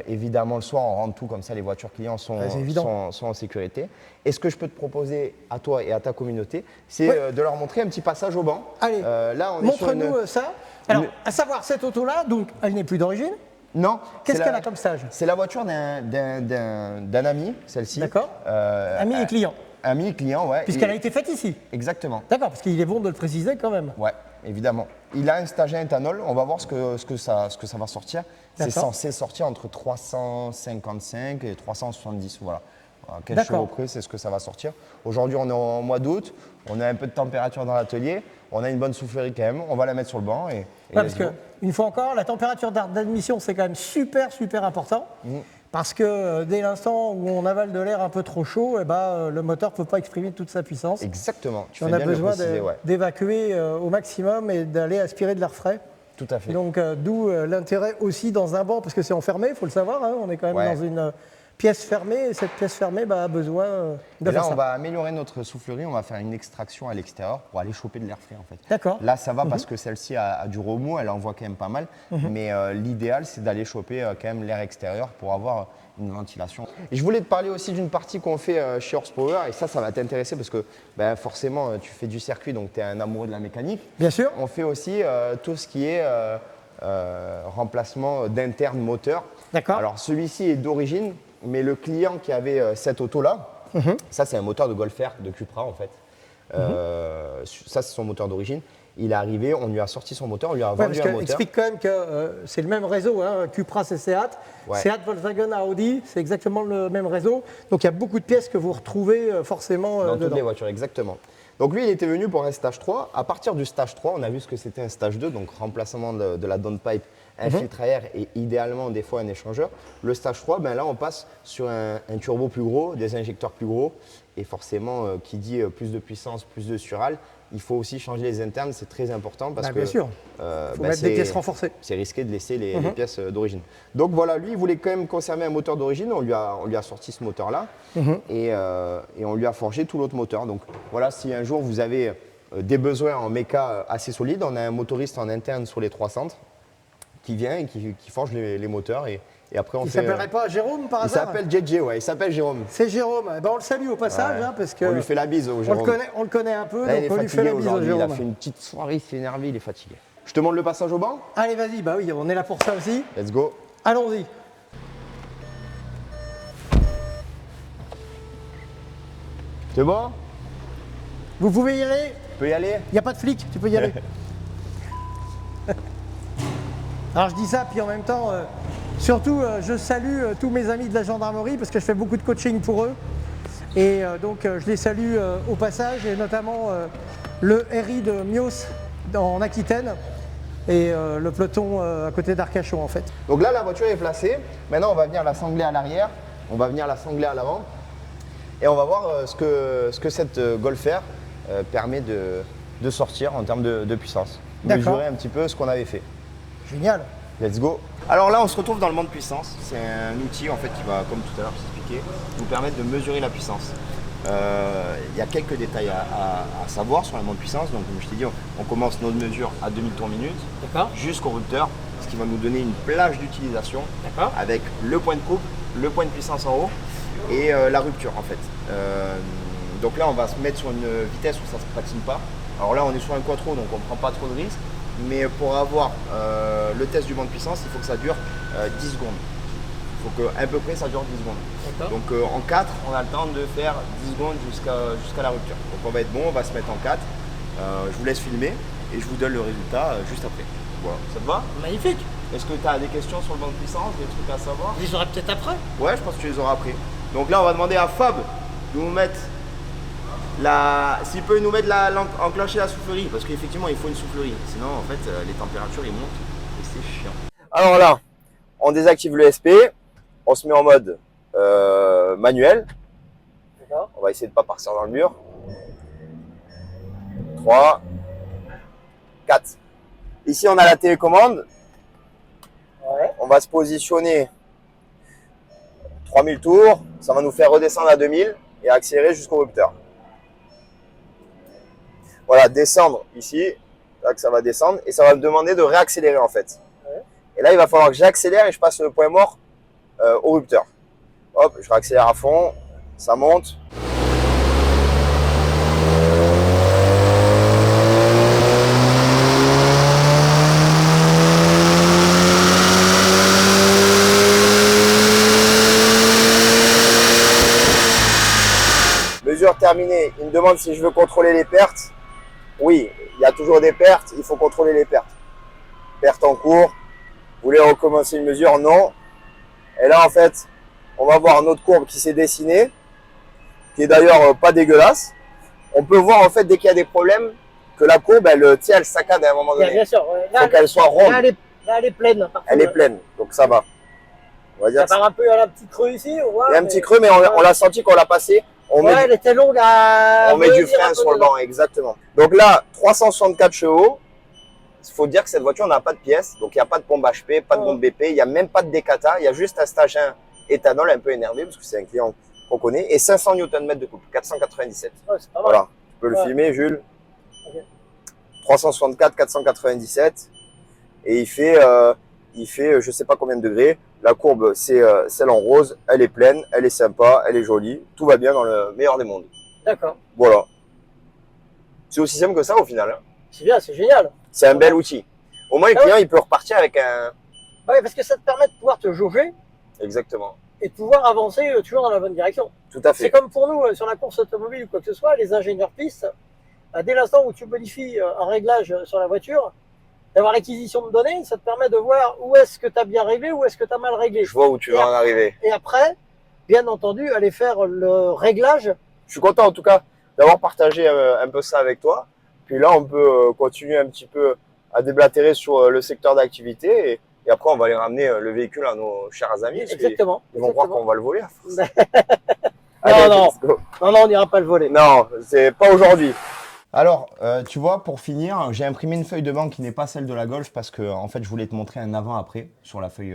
[SPEAKER 2] Évidemment, le soir, on rentre tout comme ça, les voitures clients sont en sécurité. Et ce que je peux te proposer à toi et à ta communauté, c'est de leur montrer un petit passage au banc.
[SPEAKER 1] Allez,
[SPEAKER 2] là, on est sur
[SPEAKER 1] montre-nous ça. Alors, à savoir, cette auto-là, donc, elle n'est plus d'origine.
[SPEAKER 2] Non.
[SPEAKER 1] Qu'est-ce
[SPEAKER 2] c'est
[SPEAKER 1] qu'elle
[SPEAKER 2] la-
[SPEAKER 1] a comme stage?
[SPEAKER 2] C'est la voiture d'un ami, celle-ci.
[SPEAKER 1] D'accord. Ami et client.
[SPEAKER 2] Ami et client, ouais.
[SPEAKER 1] Puisqu'elle a été faite ici.
[SPEAKER 2] Exactement.
[SPEAKER 1] D'accord, parce qu'il est bon de le préciser quand même.
[SPEAKER 2] Ouais, évidemment. Il a un stage à éthanol. On va voir ce que ça va sortir. C'est
[SPEAKER 1] D'accord.
[SPEAKER 2] censé sortir entre 355 et 370. Voilà. Voilà, quel
[SPEAKER 1] D'accord.
[SPEAKER 2] chevaux près, c'est ce que ça va sortir. Aujourd'hui, on est en mois d'août. On a un peu de température dans l'atelier. On a une bonne soufflerie quand même. On va la mettre sur le banc. Et
[SPEAKER 1] Ouais, parce
[SPEAKER 2] let's go.
[SPEAKER 1] que, une fois encore, la température d'admission, c'est quand même super, super important. Parce que dès l'instant où on avale de l'air un peu trop chaud, eh ben, le moteur ne peut pas exprimer toute sa puissance.
[SPEAKER 2] Exactement. Tu
[SPEAKER 1] On
[SPEAKER 2] fais
[SPEAKER 1] a
[SPEAKER 2] bien de le
[SPEAKER 1] besoin
[SPEAKER 2] préciser, ouais.
[SPEAKER 1] d'évacuer au maximum et d'aller aspirer de l'air frais.
[SPEAKER 2] Tout à fait.
[SPEAKER 1] Donc d'où l'intérêt aussi dans un banc, parce que c'est enfermé, il faut le savoir, hein, on est quand même
[SPEAKER 2] Ouais.
[SPEAKER 1] dans une pièce fermée, et cette pièce fermée a besoin de
[SPEAKER 2] Et là,
[SPEAKER 1] faire
[SPEAKER 2] on
[SPEAKER 1] ça.
[SPEAKER 2] va améliorer notre soufflerie, on va faire une extraction à l'extérieur pour aller choper de l'air frais en fait.
[SPEAKER 1] D'accord.
[SPEAKER 2] Là, ça va parce que celle-ci a du remous, elle envoie quand même pas mal, mais l'idéal, c'est d'aller choper quand même l'air extérieur pour avoir une ventilation. Et je voulais te parler aussi d'une partie qu'on fait chez Horsepower, et ça va t'intéresser parce que forcément, tu fais du circuit, donc tu es un amoureux de la mécanique.
[SPEAKER 1] Bien sûr.
[SPEAKER 2] On fait aussi tout ce qui est remplacement d'interne moteur.
[SPEAKER 1] D'accord.
[SPEAKER 2] Alors celui-ci est d'origine, mais le client qui avait cette auto-là, ça c'est un moteur de Golf R de Cupra en fait. Ça c'est son moteur d'origine. Il est arrivé, on lui a sorti son moteur, on lui a
[SPEAKER 1] Ouais,
[SPEAKER 2] vendu
[SPEAKER 1] parce
[SPEAKER 2] un
[SPEAKER 1] que
[SPEAKER 2] moteur.
[SPEAKER 1] explique quand même que c'est le même réseau, hein, Cupra c'est Seat,
[SPEAKER 2] Ouais.
[SPEAKER 1] Seat, Volkswagen, Audi, c'est exactement le même réseau. Donc il y a beaucoup de pièces que vous retrouvez forcément
[SPEAKER 2] Dans toutes
[SPEAKER 1] dedans.
[SPEAKER 2] les voitures, exactement. Donc lui, il était venu pour un stage 3. À partir du stage 3, on a vu ce que c'était un stage 2, donc remplacement de la downpipe, un filtre à air et idéalement des fois un échangeur. Le stage 3, ben là on passe sur un turbo plus gros, des injecteurs plus gros et forcément qui dit plus de puissance, plus de sural, il faut aussi changer les internes, c'est très important parce
[SPEAKER 1] Bah,
[SPEAKER 2] que
[SPEAKER 1] bien sûr, il faut mettre des pièces renforcées.
[SPEAKER 2] c'est risqué de laisser les pièces d'origine. Donc voilà, lui, il voulait quand même conserver un moteur d'origine. On lui a sorti ce moteur-là et on lui a forgé tout l'autre moteur. Donc voilà, si un jour vous avez des besoins en méca assez solides, on a un motoriste en interne sur les 3 centres qui vient et qui forge les moteurs. Et après, on
[SPEAKER 1] Il
[SPEAKER 2] fait.
[SPEAKER 1] s'appellerait pas Jérôme par
[SPEAKER 2] Il
[SPEAKER 1] hasard?
[SPEAKER 2] s'appelle JJ, ouais, il s'appelle Jérôme.
[SPEAKER 1] C'est Jérôme. Eh ben, on le salue au passage,
[SPEAKER 2] Ouais.
[SPEAKER 1] hein, parce que
[SPEAKER 2] On lui fait la bise au Jérôme.
[SPEAKER 1] on le connaît un peu,
[SPEAKER 2] Là, il
[SPEAKER 1] donc
[SPEAKER 2] est
[SPEAKER 1] on lui fait
[SPEAKER 2] fatigué
[SPEAKER 1] la bise au
[SPEAKER 2] aujourd'hui. Il a
[SPEAKER 1] Jérôme.
[SPEAKER 2] fait une petite soirée, il s'est énervé, il est fatigué. Je te montre le passage au banc.
[SPEAKER 1] Allez, vas-y, bah oui, on est là pour ça aussi.
[SPEAKER 2] Let's go.
[SPEAKER 1] Allons-y.
[SPEAKER 2] C'est bon?
[SPEAKER 1] Vous pouvez y aller,
[SPEAKER 2] Tu peux y aller?
[SPEAKER 1] il n'y a pas de flic, tu peux y aller. Alors je dis ça, puis en même temps, surtout je salue tous mes amis de la gendarmerie parce que je fais beaucoup de coaching pour eux. Et donc je les salue au passage, et notamment le RI de Mios en Aquitaine et le peloton à côté d'Arcachon en fait.
[SPEAKER 2] Donc là, la voiture est placée. Maintenant, on va venir la sangler à l'arrière. On va venir la sangler à l'avant. Et on va voir ce que cette Golf R permet de sortir en termes de puissance.
[SPEAKER 1] D'accord.
[SPEAKER 2] Mesurer un petit peu ce qu'on avait fait.
[SPEAKER 1] Génial.
[SPEAKER 2] Let's go. Alors là, on se retrouve dans le banc de puissance. C'est un outil en fait qui va, comme tout à l'heure, je t'expliquais, nous permettre de mesurer la puissance. Il y a quelques détails à savoir sur le banc de puissance. Donc, comme je t'ai dit, on commence notre mesure à 2000 tours minute
[SPEAKER 1] D'accord.
[SPEAKER 2] jusqu'au rupteur, ce qui va nous donner une plage d'utilisation
[SPEAKER 1] D'accord.
[SPEAKER 2] avec le point de coupe, le point de puissance en haut et la rupture en fait. Donc là, on va se mettre sur une vitesse où ça ne se patine pas. Alors là, on est sur un quattro, donc on ne prend pas trop de risques. Mais pour avoir le test du banc de puissance, il faut que ça dure 10 secondes. Il faut qu'à peu près ça dure 10 secondes. Donc en 4, on a le temps de faire 10 secondes jusqu'à la rupture. Donc on va être bon, on va se mettre en 4. Je vous laisse filmer et je vous donne le résultat juste après. Voilà, ça te va?
[SPEAKER 4] Magnifique.
[SPEAKER 2] Est-ce que tu as des questions sur le banc de puissance, des trucs à savoir?
[SPEAKER 4] Je les aurai peut-être après.
[SPEAKER 2] Ouais, je pense que tu les auras après. Donc là, on va demander à Fab de nous mettre s'il peut nous mettre enclencher la soufflerie, parce qu'effectivement, il faut une soufflerie. Sinon, en fait, les températures, ils montent et c'est chiant. Alors là, on désactive le SP, on se met en mode manuel. On va essayer de ne pas partir dans le mur. 3, 4. Ici, on a la télécommande.
[SPEAKER 4] Ouais.
[SPEAKER 2] On va se positionner 3000 tours. Ça va nous faire redescendre à 2000 et accélérer jusqu'au rupteur. Voilà, descendre ici. Là que ça va descendre et ça va me demander de réaccélérer en fait.
[SPEAKER 4] Ouais.
[SPEAKER 2] Et là, il va falloir que j'accélère et je passe le point mort au rupteur. Hop, je réaccélère à fond. Ça monte. Mesure terminée. Il me demande si je veux contrôler les pertes. Oui, il y a toujours des pertes. Il faut contrôler les pertes. Perte en cours. Vous voulez recommencer une mesure? Non. Et là, en fait, on va voir notre courbe qui s'est dessinée, qui est d'ailleurs pas dégueulasse. On peut voir en fait dès qu'il y a des problèmes que la courbe, elle saccade à un moment donné.
[SPEAKER 4] Bien sûr.
[SPEAKER 2] Il faut qu'elle soit ronde.
[SPEAKER 4] Là, elle est pleine. Partout,
[SPEAKER 2] Elle est pleine, donc ça va. On va dire
[SPEAKER 4] Ça
[SPEAKER 2] que
[SPEAKER 4] part un peu à la petite creux ici. On voit,
[SPEAKER 2] il y a un petit creux, mais on l'a senti qu'on l'a passé. On met
[SPEAKER 4] elle était longue à.
[SPEAKER 2] on met du
[SPEAKER 4] venir un
[SPEAKER 2] frein
[SPEAKER 4] peu
[SPEAKER 2] sur le
[SPEAKER 4] dedans.
[SPEAKER 2] banc, exactement. Donc là, 364 chevaux. Il faut dire que cette voiture n'a pas de pièces. Donc il n'y a pas de pompe HP, pas de bombe BP, il n'y a même pas de décata. Il y a juste un stage 1 éthanol un peu énervé parce que c'est un client qu'on connaît. Et 500 Nm de couple, 497.
[SPEAKER 4] Ouais, c'est pas mal.
[SPEAKER 2] Voilà, tu peux le
[SPEAKER 4] Ouais.
[SPEAKER 2] filmer, Jules.
[SPEAKER 4] Ok.
[SPEAKER 2] 364, 497. Et il fait je sais pas combien de degrés. La courbe, c'est celle en rose. Elle est pleine, elle est sympa, elle est jolie. Tout va bien dans le meilleur des mondes.
[SPEAKER 4] D'accord.
[SPEAKER 2] Voilà. C'est aussi simple que ça au final. Hein.
[SPEAKER 4] C'est bien, c'est génial.
[SPEAKER 2] C'est un bel outil. Au moins, le
[SPEAKER 4] Ah ouais.
[SPEAKER 2] client, il peut repartir avec un...
[SPEAKER 4] Ouais, parce que ça te permet de pouvoir te jauger
[SPEAKER 2] Exactement.
[SPEAKER 4] et de pouvoir avancer toujours dans la bonne direction.
[SPEAKER 2] Tout à
[SPEAKER 4] C'est
[SPEAKER 2] fait.
[SPEAKER 4] comme pour nous sur la course automobile ou quoi que ce soit, les ingénieurs pistes, dès l'instant où tu modifies un réglage sur la voiture, d'avoir l'acquisition de données, ça te permet de voir où est-ce que tu as bien réglé, où est-ce que tu as mal réglé.
[SPEAKER 2] Je vois où tu veux en arriver.
[SPEAKER 4] Et après, bien entendu, aller faire le réglage.
[SPEAKER 2] Je suis content en tout cas d'avoir partagé un peu ça avec toi. Puis là, on peut continuer un petit peu à déblatérer sur le secteur d'activité et après, on va aller ramener le véhicule à nos chers amis.
[SPEAKER 4] Exactement.
[SPEAKER 2] Ils vont croire qu'on va le voler.
[SPEAKER 4] Non, on n'ira pas le voler.
[SPEAKER 2] Non, c'est pas aujourd'hui. Alors, tu vois, pour finir, j'ai imprimé une feuille de banque qui n'est pas celle de la Golf parce que, en fait, je voulais te montrer un avant-après sur la feuille.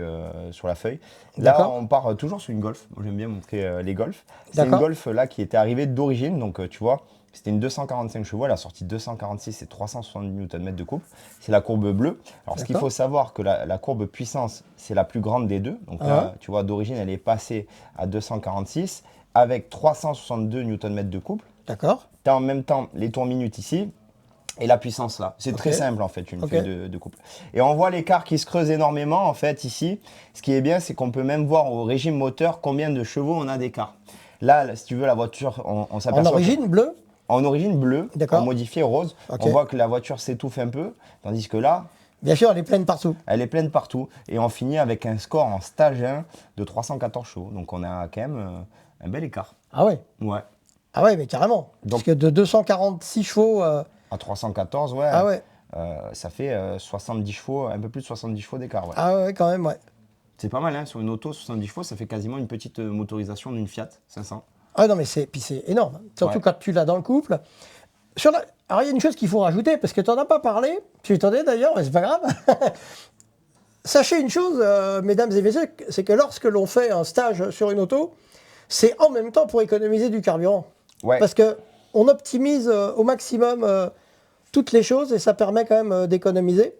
[SPEAKER 2] Là, on part toujours sur une Golf. Moi, j'aime bien montrer les Golf. C'est une Golf là qui était arrivée d'origine, donc tu vois, c'était une 245 chevaux. Elle a sorti 246 et 370 Nm de couple. C'est la courbe bleue. Alors, ce qu'il faut savoir que la courbe puissance, c'est la plus grande des deux. Donc là, tu vois, d'origine, elle est passée à 246 avec 362 Nm de couple.
[SPEAKER 1] D'accord.
[SPEAKER 2] Tu as en même temps les tours minutes ici et la puissance là. C'est très simple en fait, une feuille de couple. Et on voit l'écart qui se creuse énormément en fait ici. Ce qui est bien, c'est qu'on peut même voir au régime moteur combien de chevaux on a d'écart. Là, si tu veux, la voiture, on s'aperçoit.
[SPEAKER 1] En origine bleue ?
[SPEAKER 2] En origine bleue, en modifié rose. On voit que la voiture s'étouffe un peu, tandis que là…
[SPEAKER 1] Bien sûr, elle est pleine partout.
[SPEAKER 2] Elle est pleine partout. Et on finit avec un score en stage 1 de 314 chevaux. Donc on a quand même un bel écart.
[SPEAKER 1] Ah ouais ?
[SPEAKER 2] Ouais.
[SPEAKER 1] Ah ouais, mais carrément. Donc, parce que de 246 chevaux…
[SPEAKER 2] à 314, ouais.
[SPEAKER 1] Ah ouais.
[SPEAKER 2] Ça fait 70 chevaux, un peu plus de 70 chevaux d'écart. Ouais.
[SPEAKER 1] Ah ouais, quand même, ouais.
[SPEAKER 2] C'est pas mal, hein, sur une auto, 70 chevaux, ça fait quasiment une petite motorisation d'une Fiat 500.
[SPEAKER 1] Ah non, mais c'est énorme. Surtout quand tu l'as dans le couple. Alors, il y a une chose qu'il faut rajouter, parce que tu n'en as pas parlé. Tu t'en es d'ailleurs, mais c'est pas grave. Sachez une chose, mesdames et messieurs, c'est que lorsque l'on fait un stage sur une auto, c'est en même temps pour économiser du carburant.
[SPEAKER 2] Ouais.
[SPEAKER 1] Parce qu'on optimise au maximum toutes les choses et ça permet quand même d'économiser.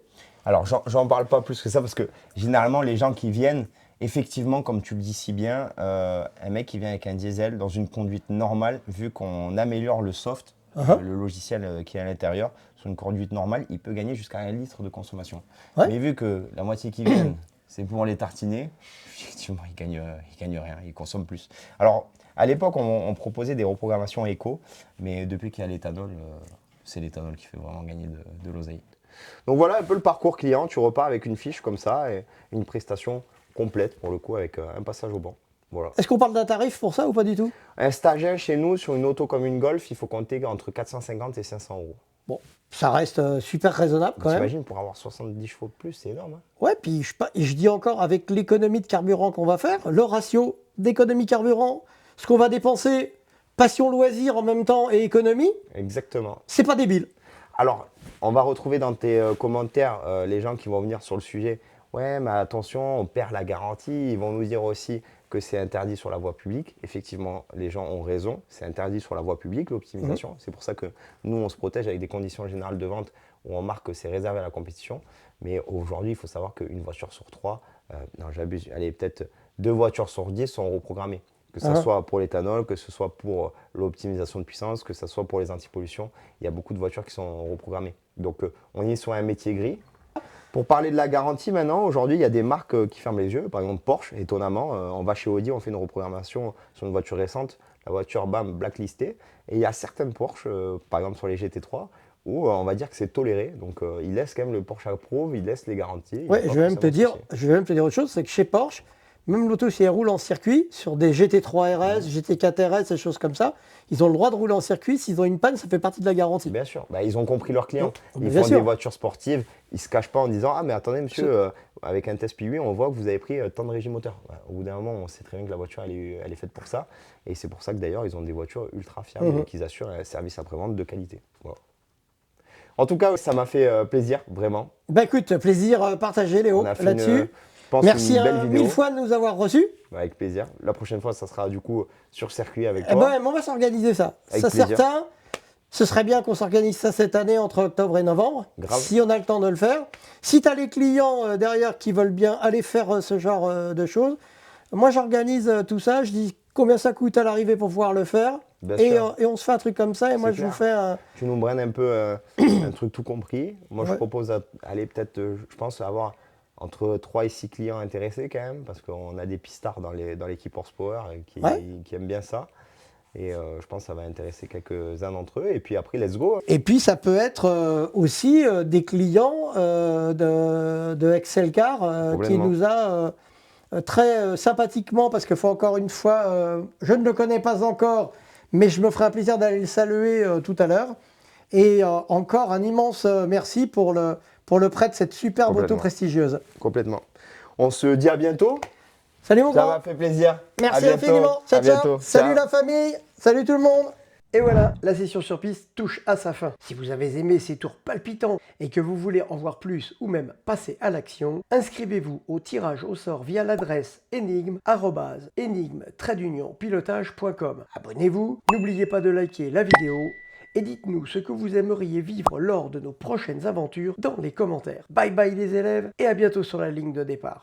[SPEAKER 2] Alors, j'en parle pas plus que ça parce que généralement, les gens qui viennent, effectivement, comme tu le dis si bien, un mec qui vient avec un diesel dans une conduite normale, vu qu'on améliore le soft, le logiciel qui est à l'intérieur, sur une conduite normale, il peut gagner jusqu'à 1 litre de consommation. Ouais. Mais vu que la moitié qui viennent, c'est pour les tartiner, effectivement, il gagne rien, il consomme plus. Alors, à l'époque, on proposait des reprogrammations éco, mais depuis qu'il y a l'éthanol, c'est l'éthanol qui fait vraiment gagner de l'oseille. Donc voilà un peu le parcours client, tu repars avec une fiche comme ça et une prestation complète pour le coup avec un passage au banc. Voilà.
[SPEAKER 1] Est-ce qu'on parle d'un tarif pour ça ou pas du tout?
[SPEAKER 2] Un stagiaire chez nous sur une auto comme une Golf, il faut compter entre 450 et 500 euros.
[SPEAKER 1] Bon, ça reste super raisonnable quand même.
[SPEAKER 2] T'imagines, pour avoir 70 chevaux de plus, c'est énorme. Hein.
[SPEAKER 1] Ouais, puis je dis encore avec l'économie de carburant qu'on va faire, le ratio d'économie carburant, ce qu'on va dépenser, passion loisir en même temps et économie.
[SPEAKER 2] Exactement.
[SPEAKER 1] C'est pas débile.
[SPEAKER 2] Alors, on va retrouver dans tes commentaires les gens qui vont venir sur le sujet. Ouais, mais attention, on perd la garantie. Ils vont nous dire aussi que c'est interdit sur la voie publique. Effectivement, les gens ont raison. C'est interdit sur la voie publique, l'optimisation. C'est pour ça que nous, on se protège avec des conditions générales de vente où on marque que c'est réservé à la compétition. Mais aujourd'hui, il faut savoir qu'une voiture sur 3, non, j'abuse, allez, peut-être 2 voitures sur 10 sont reprogrammées. Que ce soit pour l'éthanol, que ce soit pour l'optimisation de puissance, que ce soit pour les antipollutions. Il y a beaucoup de voitures qui sont reprogrammées. Donc, on est sur un métier gris. Pour parler de la garantie maintenant, aujourd'hui, il y a des marques qui ferment les yeux. Par exemple, Porsche, étonnamment, on va chez Audi, on fait une reprogrammation sur une voiture récente. La voiture, bam, blacklistée. Et il y a certaines Porsche, par exemple sur les GT3, où on va dire que c'est toléré. Donc, ils laissent quand même le Porsche Approve, ils laissent les garanties.
[SPEAKER 1] Ouais, je vais même te dire autre chose, c'est que chez Porsche, même l'auto, si elle roule en circuit, sur des GT3 RS, GT4 RS, des choses comme ça, ils ont le droit de rouler en circuit. S'ils ont une panne, ça fait partie de la garantie.
[SPEAKER 2] Bien sûr. Bah, ils ont compris leurs clients. Ils
[SPEAKER 1] bien
[SPEAKER 2] font
[SPEAKER 1] sûr.
[SPEAKER 2] des voitures sportives. Ils ne se cachent pas en disant « Ah, mais attendez, monsieur, avec un test PUI, on voit que vous avez pris tant de régime moteur. Bah, » Au bout d'un moment, on sait très bien que la voiture, elle est faite pour ça. Et c'est pour ça que d'ailleurs, ils ont des voitures ultra fiables et qu'ils assurent un service après-vente de qualité. Voilà. En tout cas, ça m'a fait plaisir, vraiment.
[SPEAKER 1] Bah écoute, plaisir partagé, Léo, là-dessus. Merci mille fois de nous avoir reçus.
[SPEAKER 2] Avec plaisir. La prochaine fois, ça sera du coup sur circuit avec toi.
[SPEAKER 1] Ben, on va s'organiser ça. Ça, certain. Ce serait bien qu'on s'organise ça cette année entre octobre et novembre.
[SPEAKER 2] Grave.
[SPEAKER 1] Si on a le temps de le faire. Si tu as les clients derrière qui veulent bien aller faire ce genre de choses, moi j'organise tout ça. Je dis combien ça coûte à l'arrivée pour pouvoir le faire. Et on se fait un truc comme ça. Et moi, je vous fais un.
[SPEAKER 2] Tu nous brannes un peu un truc tout compris. Moi, je propose d'aller peut-être, je pense, avoir entre 3 et 6 clients intéressés quand même, parce qu'on a des pistards dans l'équipe Horsepower qui aiment bien ça. Et je pense que ça va intéresser quelques-uns d'entre eux. Et puis après, let's go.
[SPEAKER 1] Et puis ça peut être aussi des clients de Excelcar qui
[SPEAKER 2] Complètement.
[SPEAKER 1] nous a très sympathiquement, parce qu'il faut encore une fois, je ne le connais pas encore, mais je me ferai un plaisir d'aller le saluer tout à l'heure. Et encore un immense merci pour le prêt de cette superbe auto prestigieuse.
[SPEAKER 2] Complètement. On se dit à bientôt.
[SPEAKER 1] Salut mon
[SPEAKER 2] Ça
[SPEAKER 1] grand.
[SPEAKER 2] m'a fait plaisir.
[SPEAKER 1] Merci
[SPEAKER 2] À bientôt.
[SPEAKER 1] infiniment. Ciao,
[SPEAKER 2] À bientôt.
[SPEAKER 1] ciao. Salut
[SPEAKER 2] Ciao.
[SPEAKER 1] la famille. Salut tout le monde. Et voilà, la session sur piste touche à sa fin. Si vous avez aimé ces tours palpitants et que vous voulez en voir plus ou même passer à l'action, inscrivez-vous au tirage au sort via l'adresse énigme@énigme-pilotage.com. Abonnez-vous, n'oubliez pas de liker la vidéo et dites-nous ce que vous aimeriez vivre lors de nos prochaines aventures dans les commentaires. Bye bye les élèves et à bientôt sur la ligne de départ.